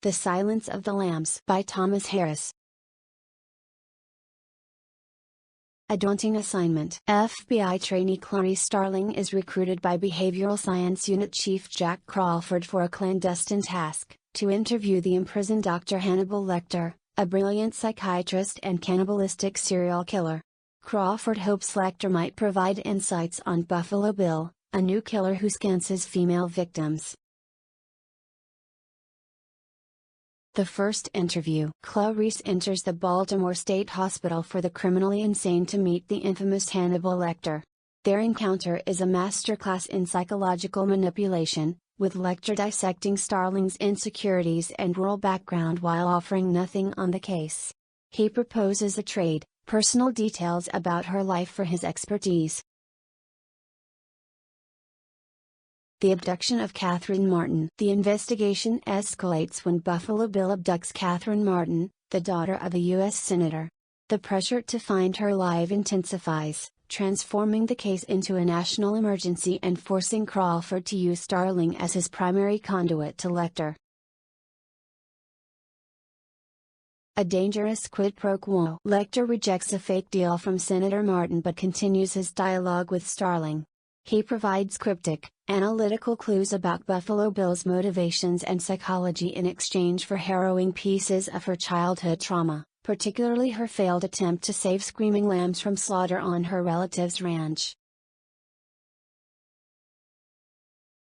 The Silence of the Lambs by Thomas Harris. A daunting assignment. FBI trainee Clarice Starling is recruited by Behavioral Science Unit Chief Jack Crawford for a clandestine task, to interview the imprisoned Dr. Hannibal Lecter, a brilliant psychiatrist and cannibalistic serial killer. Crawford hopes Lecter might provide insights on Buffalo Bill, a new killer who scans his female victims. The first interview. Clarice enters the Baltimore State Hospital for the criminally insane to meet the infamous Hannibal Lecter. Their encounter is a masterclass in psychological manipulation, with Lecter dissecting Starling's insecurities and rural background while offering nothing on the case. He proposes a trade, personal details about her life for his expertise. The abduction of Catherine Martin. The investigation escalates when Buffalo Bill abducts Catherine Martin, the daughter of a U.S. senator. The pressure to find her alive intensifies, transforming the case into a national emergency and forcing Crawford to use Starling as his primary conduit to Lecter. A dangerous quid pro quo. Lecter rejects a fake deal from Senator Martin but continues his dialogue with Starling. He provides cryptic, analytical clues about Buffalo Bill's motivations and psychology in exchange for harrowing pieces of her childhood trauma, particularly her failed attempt to save screaming lambs from slaughter on her relative's ranch.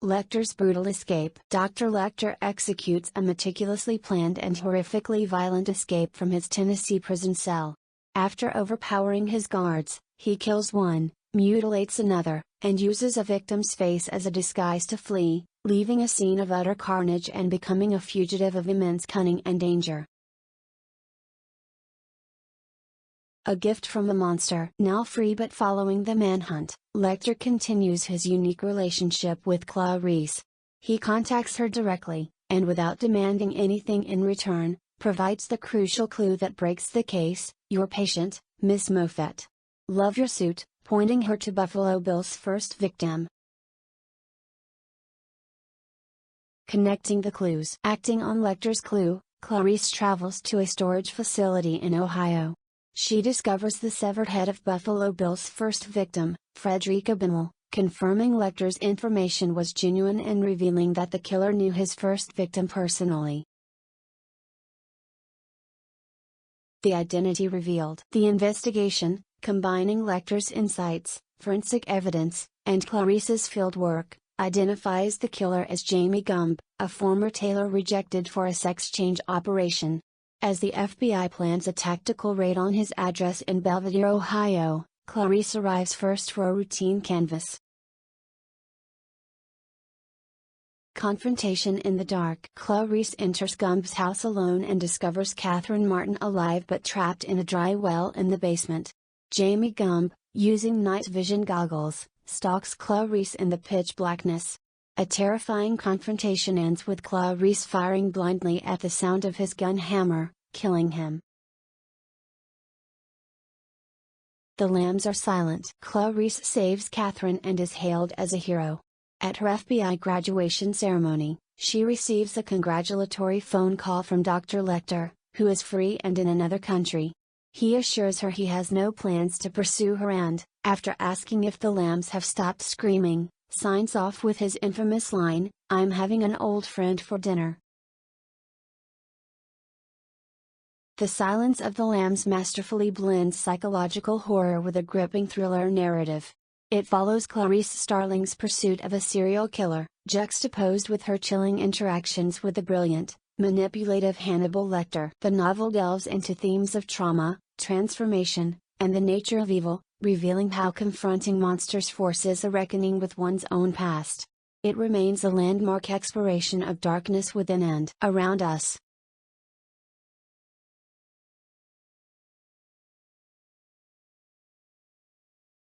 Lecter's brutal escape. Dr. Lecter executes a meticulously planned and horrifically violent escape from his Tennessee prison cell. After overpowering his guards, he kills one, mutilates another, and uses a victim's face as a disguise to flee, leaving a scene of utter carnage and becoming a fugitive of immense cunning and danger. A gift from a monster. Now free but following the manhunt, Lecter continues his unique relationship with Clarice. He contacts her directly, and without demanding anything in return, provides the crucial clue that breaks the case: "Your patient, Miss Moffett. Love your suit," pointing her to Buffalo Bill's first victim. Connecting the clues. Acting on Lecter's clue, Clarice travels to a storage facility in Ohio. She discovers the severed head of Buffalo Bill's first victim, Frederica Bimmel, confirming Lecter's information was genuine and revealing that the killer knew his first victim personally. The identity revealed. The investigation, combining Lecter's insights, forensic evidence, and Clarice's fieldwork, identifies the killer as Jamie Gumb, a former tailor rejected for a sex change operation. As the FBI plans a tactical raid on his address in Belvidere, Ohio, Clarice arrives first for a routine canvass. Confrontation in the dark. Clarice enters Gumb's house alone and discovers Catherine Martin alive but trapped in a dry well in the basement. Jamie Gumb, using night vision goggles, stalks Clarice in the pitch blackness. A terrifying confrontation ends with Clarice firing blindly at the sound of his gun hammer, killing him. The lambs are silent. Clarice saves Catherine and is hailed as a hero. At her FBI graduation ceremony, she receives a congratulatory phone call from Dr. Lecter, who is free and in another country. He assures her he has no plans to pursue her and, after asking if the lambs have stopped screaming, signs off with his infamous line, "I'm having an old friend for dinner." The Silence of the Lambs masterfully blends psychological horror with a gripping thriller narrative. It follows Clarice Starling's pursuit of a serial killer, juxtaposed with her chilling interactions with the brilliant, manipulative Hannibal Lecter. The novel delves into themes of trauma, transformation, and the nature of evil, revealing how confronting monsters forces a reckoning with one's own past. It remains a landmark exploration of darkness within and around us.